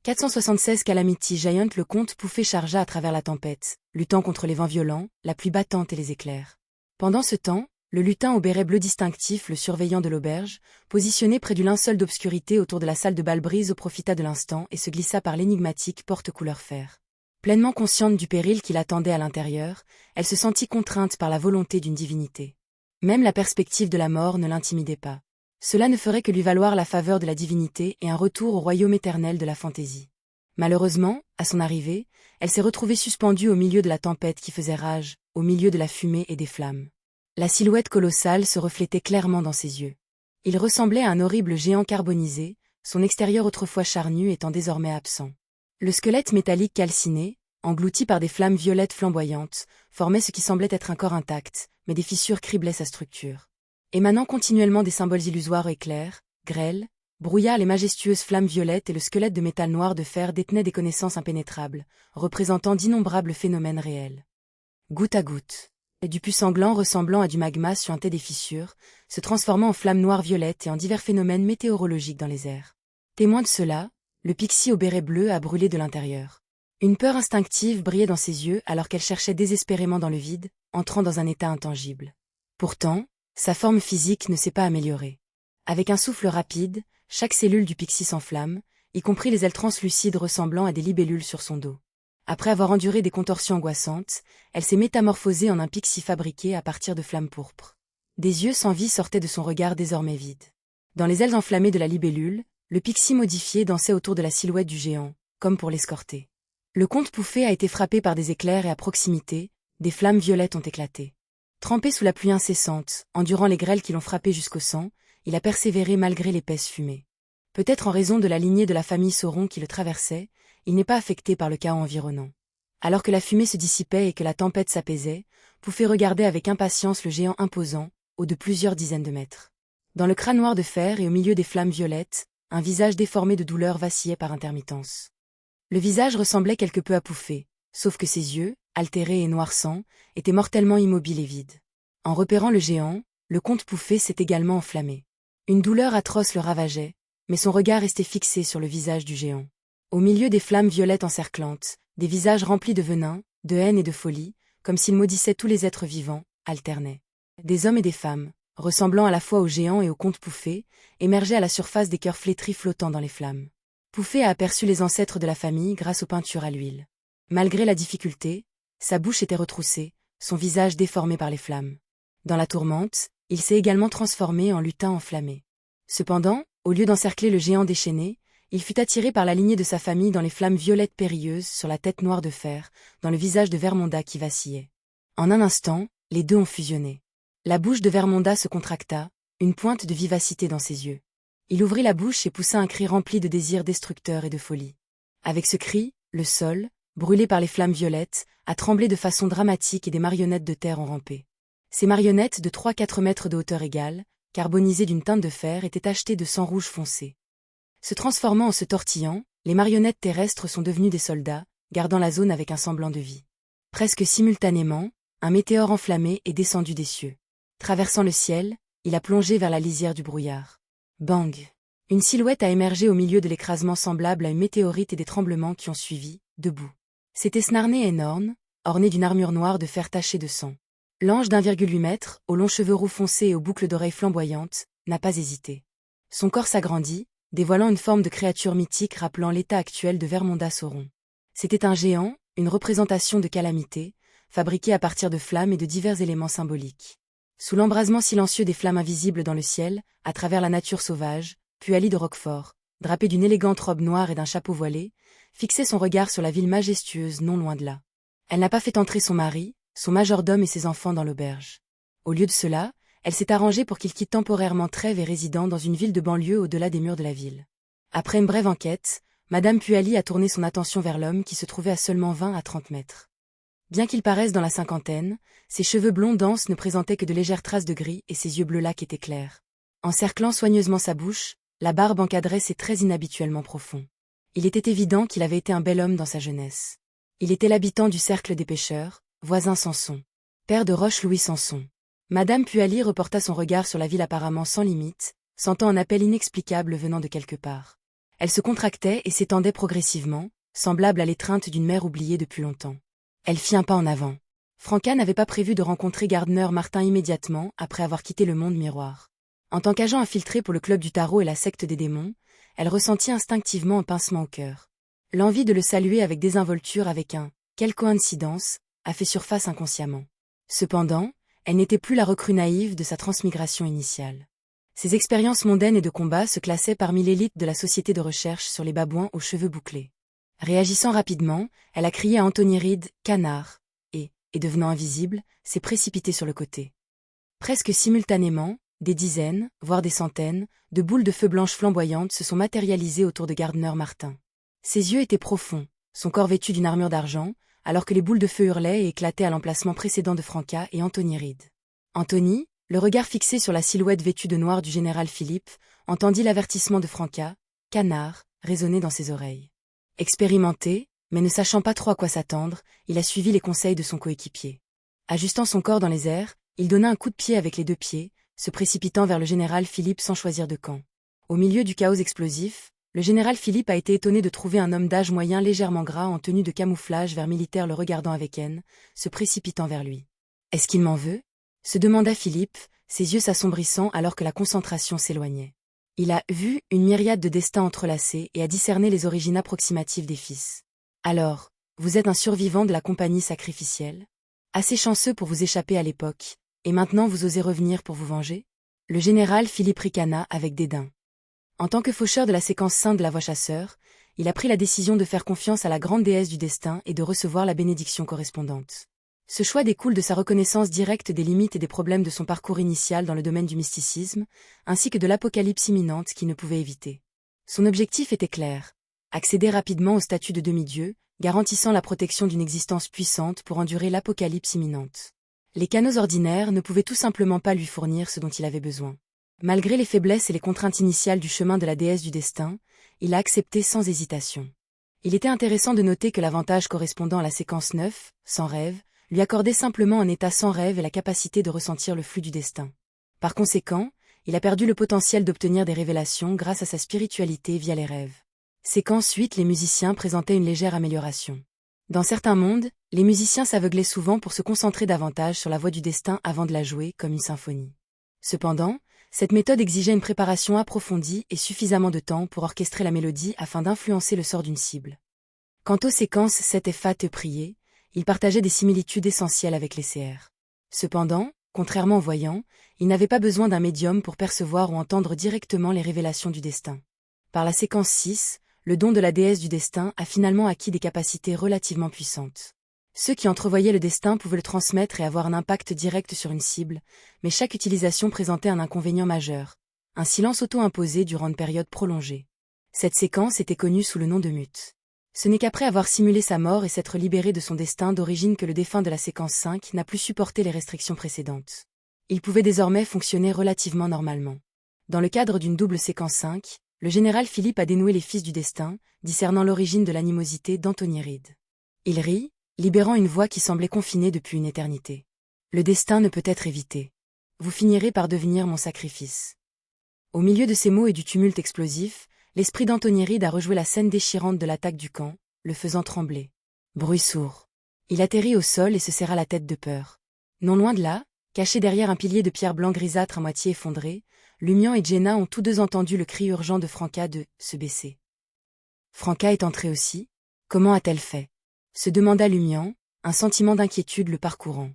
476 Calamity Giant. Le comte Pouffet chargea à travers la tempête, luttant contre les vents violents, la pluie battante et les éclairs. Pendant ce temps, le lutin au béret bleu distinctif, le surveillant de l'auberge, positionné près du linceul d'obscurité autour de la salle de bal brise, profita de l'instant et se glissa par l'énigmatique porte couleur fer. Pleinement consciente du péril qui l'attendait à l'intérieur, elle se sentit contrainte par la volonté d'une divinité. Même la perspective de la mort ne l'intimidait pas. Cela ne ferait que lui valoir la faveur de la divinité et un retour au royaume éternel de la fantaisie. Malheureusement, à son arrivée, elle s'est retrouvée suspendue au milieu de la tempête qui faisait rage, au milieu de la fumée et des flammes. La silhouette colossale se reflétait clairement dans ses yeux. Il ressemblait à un horrible géant carbonisé, son extérieur autrefois charnu étant désormais absent. Le squelette métallique calciné, englouti par des flammes violettes flamboyantes, formait ce qui semblait être un corps intact, mais des fissures criblaient sa structure. Émanant continuellement des symboles illusoires et clairs, grêles, brouillards, les majestueuses flammes violettes et le squelette de métal noir de fer détenaient des connaissances impénétrables, représentant d'innombrables phénomènes réels. Goutte à goutte, du pus sanglant ressemblant à du magma suintait des fissures, se transformant en flammes noires violettes et en divers phénomènes météorologiques dans les airs. Témoin de cela, le pixie au béret bleu a brûlé de l'intérieur. Une peur instinctive brillait dans ses yeux alors qu'elle cherchait désespérément dans le vide, entrant dans un état intangible. Pourtant, sa forme physique ne s'est pas améliorée. Avec un souffle rapide, chaque cellule du pixie s'enflamme, y compris les ailes translucides ressemblant à des libellules sur son dos. Après avoir enduré des contorsions angoissantes, elle s'est métamorphosée en un pixie fabriqué à partir de flammes pourpres. Des yeux sans vie sortaient de son regard désormais vide. Dans les ailes enflammées de la libellule, le pixie modifié dansait autour de la silhouette du géant, comme pour l'escorter. Le comte Pouffet a été frappé par des éclairs et à proximité, des flammes violettes ont éclaté. Trempé sous la pluie incessante, endurant les grêles qui l'ont frappé jusqu'au sang, il a persévéré malgré l'épaisse fumée. Peut-être en raison de la lignée de la famille Sauron qui le traversait, il n'est pas affecté par le chaos environnant. Alors que la fumée se dissipait et que la tempête s'apaisait, Pouffet regardait avec impatience le géant imposant, haut de plusieurs dizaines de mètres. Dans le crâne noir de fer et au milieu des flammes violettes, un visage déformé de douleur vacillait par intermittence. Le visage ressemblait quelque peu à Pouffet, sauf que ses yeux, altérés et noircents, étaient mortellement immobiles et vides. En repérant le géant, le comte Pouffet s'est également enflammé. Une douleur atroce le ravageait, mais son regard restait fixé sur le visage du géant. Au milieu des flammes violettes encerclantes, des visages remplis de venin, de haine et de folie, comme s'ils maudissaient tous les êtres vivants, alternaient. Des hommes et des femmes, ressemblant à la fois au géant et au comte Pouffet, émergeaient à la surface des cœurs flétris flottant dans les flammes. Pouffet a aperçu les ancêtres de la famille grâce aux peintures à l'huile. Malgré la difficulté, sa bouche était retroussée, son visage déformé par les flammes. Dans la tourmente, il s'est également transformé en lutin enflammé. Cependant, au lieu d'encercler le géant déchaîné, il fut attiré par la lignée de sa famille dans les flammes violettes périlleuses sur la tête noire de fer, dans le visage de Vermonda qui vacillait. En un instant, les deux ont fusionné. La bouche de Vermonda se contracta, une pointe de vivacité dans ses yeux. Il ouvrit la bouche et poussa un cri rempli de désir destructeur et de folie. Avec ce cri, le sol, brûlé par les flammes violettes, a tremblé de façon dramatique et des marionnettes de terre ont rampé. Ces marionnettes de 3-4 mètres de hauteur égale, carbonisées d'une teinte de fer, étaient tachetées de sang rouge foncé. Se transformant en se tortillant, les marionnettes terrestres sont devenues des soldats, gardant la zone avec un semblant de vie. Presque simultanément, un météore enflammé est descendu des cieux. Traversant le ciel, il a plongé vers la lisière du brouillard. Bang! Une silhouette a émergé au milieu de l'écrasement semblable à une météorite et des tremblements qui ont suivi, debout. C'était Snarné énorme, orné d'une armure noire de fer tachée de sang. L'ange d'1,8 mètre, aux longs cheveux roux foncés et aux boucles d'oreilles flamboyantes, n'a pas hésité. Son corps s'agrandit, dévoilant une forme de créature mythique rappelant l'état actuel de Vermonda Sauron. C'était un géant, une représentation de calamité, fabriquée à partir de flammes et de divers éléments symboliques. Sous l'embrasement silencieux des flammes invisibles dans le ciel, à travers la nature sauvage, Puali de Roquefort, drapée d'une élégante robe noire et d'un chapeau voilé, fixait son regard sur la ville majestueuse non loin de là. Elle n'a pas fait entrer son mari, son majordome et ses enfants dans l'auberge. Au lieu de cela, elle s'est arrangée pour qu'il quitte temporairement Trèves et résidant dans une ville de banlieue au-delà des murs de la ville. Après une brève enquête, Madame Puali a tourné son attention vers l'homme qui se trouvait à seulement 20 à 30 mètres. Bien qu'il paraisse dans la cinquantaine, ses cheveux blonds denses ne présentaient que de légères traces de gris et ses yeux bleu lac étaient clairs. Encerclant soigneusement sa bouche, la barbe encadrait ses traits inhabituellement profonds. Il était évident qu'il avait été un bel homme dans sa jeunesse. Il était l'habitant du cercle des pêcheurs, voisin Samson. Père de Roche-Louis Samson. Madame Puali reporta son regard sur la ville apparemment sans limite, sentant un appel inexplicable venant de quelque part. Elle se contractait et s'étendait progressivement, semblable à l'étreinte d'une mère oubliée depuis longtemps. Elle fit un pas en avant. Franca n'avait pas prévu de rencontrer Gardner Martin immédiatement après avoir quitté le monde miroir. En tant qu'agent infiltré pour le club du tarot et la secte des démons, elle ressentit instinctivement un pincement au cœur. L'envie de le saluer avec désinvolture avec un « quelle coïncidence » a fait surface inconsciemment. Cependant, elle n'était plus la recrue naïve de sa transmigration initiale. Ses expériences mondaines et de combat se classaient parmi l'élite de la société de recherche sur les babouins aux cheveux bouclés. Réagissant rapidement, elle a crié à Anthony Reed « canard » et, devenant invisible, s'est précipitée sur le côté. Presque simultanément, des dizaines, voire des centaines, de boules de feu blanches flamboyantes se sont matérialisées autour de Gardner Martin. Ses yeux étaient profonds, son corps vêtu d'une armure d'argent, alors que les boules de feu hurlaient et éclataient à l'emplacement précédent de Franca et Anthony Reed. Anthony, le regard fixé sur la silhouette vêtue de noir du général Philippe, entendit l'avertissement de Franca, « canard », résonner dans ses oreilles. Expérimenté, mais ne sachant pas trop à quoi s'attendre, il a suivi les conseils de son coéquipier. Ajustant son corps dans les airs, il donna un coup de pied avec les deux pieds, se précipitant vers le général Philippe sans choisir de camp. Au milieu du chaos explosif, le général Philippe a été étonné de trouver un homme d'âge moyen légèrement gras en tenue de camouflage vert militaire le regardant avec haine, se précipitant vers lui. « Est-ce qu'il m'en veut ?» se demanda Philippe, ses yeux s'assombrissant alors que la concentration s'éloignait. Il a vu une myriade de destins entrelacés et a discerné les origines approximatives des fils. « Alors, vous êtes un survivant de la compagnie sacrificielle ? Assez chanceux pour vous échapper à l'époque, et maintenant vous osez revenir pour vous venger ?» Le général Philippe ricana avec dédain. En tant que faucheur de la séquence 5 de la voie chasseur, il a pris la décision de faire confiance à la grande déesse du destin et de recevoir la bénédiction correspondante. Ce choix découle de sa reconnaissance directe des limites et des problèmes de son parcours initial dans le domaine du mysticisme, ainsi que de l'apocalypse imminente qu'il ne pouvait éviter. Son objectif était clair: accéder rapidement au statut de demi-dieu, garantissant la protection d'une existence puissante pour endurer l'apocalypse imminente. Les canaux ordinaires ne pouvaient tout simplement pas lui fournir ce dont il avait besoin. Malgré les faiblesses et les contraintes initiales du chemin de la déesse du destin, il a accepté sans hésitation. Il était intéressant de noter que l'avantage correspondant à la séquence 9, sans rêve, lui accordait simplement un état sans rêve et la capacité de ressentir le flux du destin. Par conséquent, il a perdu le potentiel d'obtenir des révélations grâce à sa spiritualité via les rêves. Séquence 8, les musiciens présentaient une légère amélioration. Dans certains mondes, les musiciens s'aveuglaient souvent pour se concentrer davantage sur la voix du destin avant de la jouer comme une symphonie. Cependant, cette méthode exigeait une préparation approfondie et suffisamment de temps pour orchestrer la mélodie afin d'influencer le sort d'une cible. Quant aux séquences 7 et Fat et Prier, ils partageaient des similitudes essentielles avec les CR. Cependant, contrairement aux voyants, ils n'avaient pas besoin d'un médium pour percevoir ou entendre directement les révélations du destin. Par la séquence 6, le don de la déesse du destin a finalement acquis des capacités relativement puissantes. Ceux qui entrevoyaient le destin pouvaient le transmettre et avoir un impact direct sur une cible, mais chaque utilisation présentait un inconvénient majeur: un silence auto-imposé durant une période prolongée. Cette séquence était connue sous le nom de mute. Ce n'est qu'après avoir simulé sa mort et s'être libéré de son destin d'origine que le défunt de la séquence 5 n'a plus supporté les restrictions précédentes. Il pouvait désormais fonctionner relativement normalement. Dans le cadre d'une double séquence 5, le général Philippe a dénoué les fils du destin, discernant l'origine de l'animosité d'Anthony Reed. Il rit, libérant une voix qui semblait confinée depuis une éternité. « Le destin ne peut être évité. Vous finirez par devenir mon sacrifice. » Au milieu de ces mots et du tumulte explosif, l'esprit d'Anthony Reed a rejoué la scène déchirante de l'attaque du camp, le faisant trembler. Bruit sourd. Il atterrit au sol et se serra la tête de peur. Non loin de là, caché derrière un pilier de pierre blanc grisâtre à moitié effondré, Lumian et Jenna ont tous deux entendu le cri urgent de Franca de « se baisser ». Franca est entrée aussi. Comment a-t-elle fait? Se demanda Lumian, un sentiment d'inquiétude le parcourant.